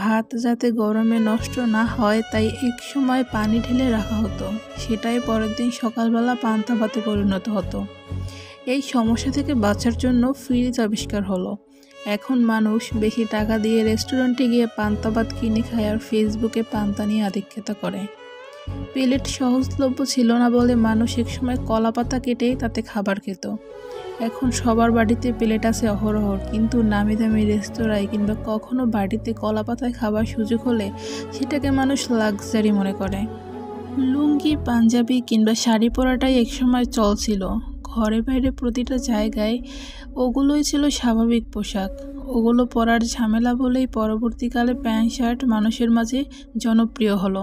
ভাত যাতে গরমে নষ্ট না হয় তাই এক সময় পানি ঢেলে রাখা হতো, সেটাই পরের দিন সকালবেলা পান্তা ভাতে পরিণত হতো। এই সমস্যা থেকে বাঁচার জন্য ফ্রিজ আবিষ্কার হলো। এখন মানুষ বেশি টাকা দিয়ে রেস্টুরেন্টে গিয়ে পান্তা ভাত কিনে খায় আর ফেসবুকে পান্তা নিয়ে আধিক্যতা করে। প্লেট সহজলভ্য ছিল না বলে মানুষ একসময় কলা পাতা কেটেই তাতে খাবার খেত। এখন সবার বাড়িতে প্লেট আছে অহরহ, কিন্তু নামি দামি রেস্তোরাঁয় কিংবা কখনো বাড়িতে কলা পাতায় খাবার সুযোগ হলে সেটাকে মানুষ লাক্সারি মনে করে। লুঙ্গি, পাঞ্জাবি কিংবা শাড়ি পরাটাই একসময় চল ছিল। ঘরে বাইরে প্রতিটা জায়গায় ওগুলোই ছিল স্বাভাবিক পোশাক। ওগুলো পরার ঝামেলা বলেই পরবর্তীকালে প্যান্ট শার্ট মানুষের মাঝে জনপ্রিয় হলো।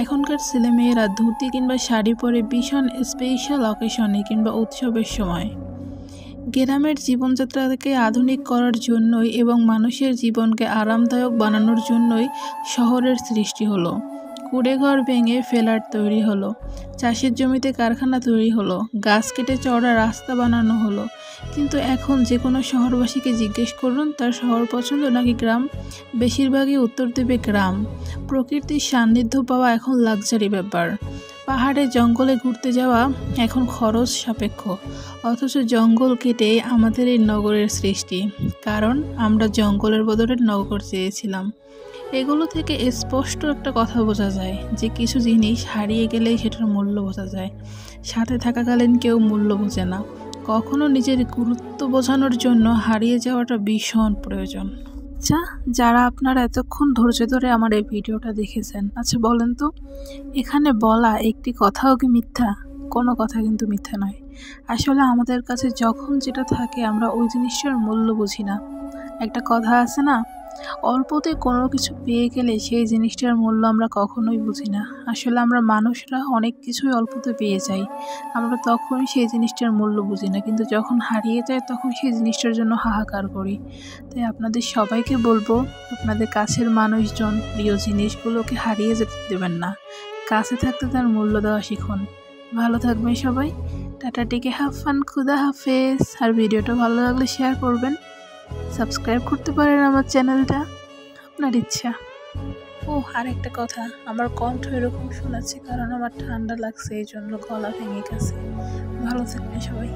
এখনকার ছেলেমেয়েরা ধুতি কিংবা শাড়ি পরে ভীষণ স্পেশাল অকেশনে কিংবা উৎসবের সময়। গ্রামের জীবনযাত্রাকে আধুনিক করার জন্যই এবং মানুষের জীবনকে আরামদায়ক বানানোর জন্যই শহরের সৃষ্টি হলো। কুঁড়েঘর ভেঙে ফ্ল্যাট তৈরি হলো, চাষের জমিতে কারখানা তৈরি হলো, গাছ কেটে চওড়া রাস্তা বানানো হলো। কিন্তু এখন যে কোনো শহরবাসীকে জিজ্ঞেস করুন তার শহর পছন্দ নাকি গ্রাম, বেশিরভাগই উত্তর দেবে গ্রাম। প্রকৃতির সান্নিধ্য পাওয়া এখন লাক্সারি ব্যাপার। পাহাড়ে জঙ্গলে ঘুরতে যাওয়া এখন খরচ সাপেক্ষ, অথচ জঙ্গল কেটে আমাদের এই নগরের সৃষ্টি, কারণ আমরা জঙ্গলের বদলে নগর চেয়েছিলাম। এগুলো থেকে স্পষ্ট একটা কথা বোঝা যায় যে কিছু জিনিস হারিয়ে গেলেই সেটার মূল্য বোঝা যায়, সাথে থাকাকালীন কেউ মূল্য বোঝে না। কখনো নিজের গুরুত্ব বোঝানোর জন্য হারিয়ে যাওয়াটা ভীষণ প্রয়োজন। আচ্ছা, যারা আপনারা এতক্ষণ ধৈর্য ধরে আমার এই ভিডিওটা দেখেছেন, আচ্ছা বলেন তো, এখানে বলা একটি কথাও কি মিথ্যা? কোনো কথা কিন্তু মিথ্যা নয়। আসলে আমাদের কাছে যখন যেটা থাকে আমরা ওই জিনিসটার মূল্য বুঝি না। একটা কথা আছে না, অল্পতে কোনো কিছু পেয়ে গেলে সেই জিনিসটার মূল্য আমরা কখনোই বুঝি না। আসলে আমরা মানুষরা অনেক কিছুই অল্পতে পেয়ে যাই, আমরা তখনই সেই জিনিসটার মূল্য বুঝি না, কিন্তু যখন হারিয়ে যায় তখন সেই জিনিসটার জন্য হাহাকার করি। তাই আপনাদের সবাইকে বলবো, আপনাদের কাছের মানুষজন, প্রিয় জিনিসগুলোকে হারিয়ে যেতে দেবেন না, কাছে থাকতে তার মূল্য দেওয়া শিখুন। ভালো থাকবেন সবাই, টাটা, টেকে হ্যাভ ফান, খুদা হাফেজ। আর ভিডিওটা ভালো লাগলে শেয়ার করবেন, সাবস্ক্রাইব করতে পারেন আমার চ্যানেলটা, আপনার ইচ্ছা। আর একটা কথা, আমার কণ্ঠ এরকম শোনাচ্ছে কারণ আমার ঠান্ডা লাগছে, এই জন্য গলা ভেঙে গেছে। ভালো থাকবেন সবাই।